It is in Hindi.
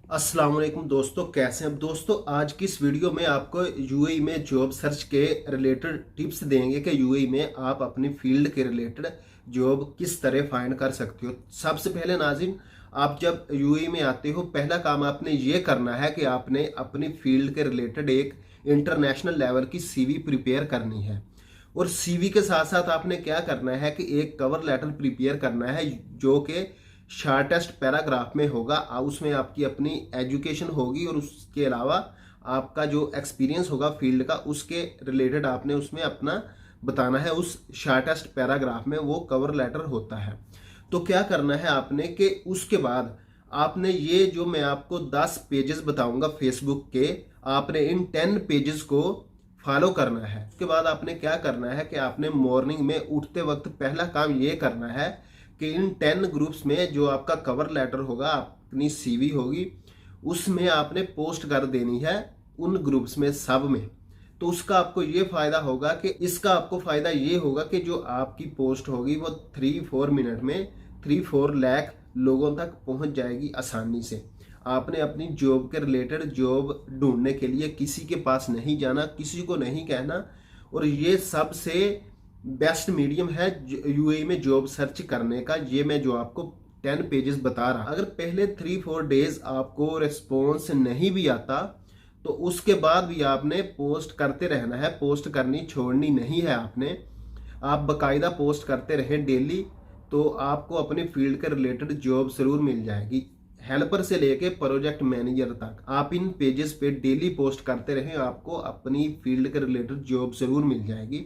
अस्सलाम वालेकुम दोस्तों, कैसे हैं दोस्तों। आज की इस वीडियो में आपको यूएई में जॉब सर्च के रिलेटेड टिप्स देंगे कि यूएई में आप अपनी फील्ड के रिलेटेड जॉब किस तरह फाइंड कर सकते हो। सबसे पहले नाज़रीन, आप जब यूएई में आते हो, पहला काम आपने ये करना है कि आपने अपनी फील्ड के रिलेटेड एक इंटरनेशनल लेवल की सीवी प्रिपेयर करनी है। और सीवी के साथ साथ आपने क्या करना है कि एक कवर लेटर प्रिपेयर करना है जो कि शॉर्टेस्ट पैराग्राफ में होगा। उसमें आपकी अपनी एजुकेशन होगी और उसके अलावा आपका जो एक्सपीरियंस होगा फील्ड का, उसके रिलेटेड आपने उसमें अपना बताना है। उस शॉर्टेस्ट पैराग्राफ में वो कवर लेटर होता है। तो क्या करना है आपने कि उसके बाद आपने ये जो मैं आपको 10 पेजेस बताऊंगा फेसबुक के, आपने इन 10 पेजेस को फॉलो करना है। उसके बाद आपने क्या करना है कि आपने मॉर्निंग में उठते वक्त पहला काम ये करना है कि इन 10 ग्रुप्स में जो आपका कवर लेटर होगा, अपनी सीवी होगी, उसमें आपने पोस्ट कर देनी है उन ग्रुप्स में, सब में। तो उसका आपको ये फायदा होगा कि इसका आपको फायदा ये होगा कि जो आपकी पोस्ट होगी वो 3-4 मिनट में 3-4 लाख लोगों तक पहुंच जाएगी आसानी से। आपने अपनी जॉब के रिलेटेड जॉब ढूंढने के लिए किसी के पास नहीं जाना, किसी को नहीं कहना। और ये सबसे बेस्ट मीडियम है यूएई में जॉब सर्च करने का। ये मैं जो आपको 10 पेजेस बता रहा, अगर पहले 3-4 डेज आपको रिस्पॉन्स नहीं भी आता तो उसके बाद भी आपने पोस्ट करते रहना है। पोस्ट करनी छोड़नी नहीं है आपने। आप बकायदा पोस्ट करते रहें डेली, तो आपको अपने फील्ड के रिलेटेड जॉब जरूर मिल जाएगी। हेल्पर से लेके प्रोजेक्ट मैनेजर तक आप इन पेजेस पे डेली पोस्ट करते रहें, आपको अपनी फील्ड के रिलेटेड जॉब जरूर मिल जाएगी।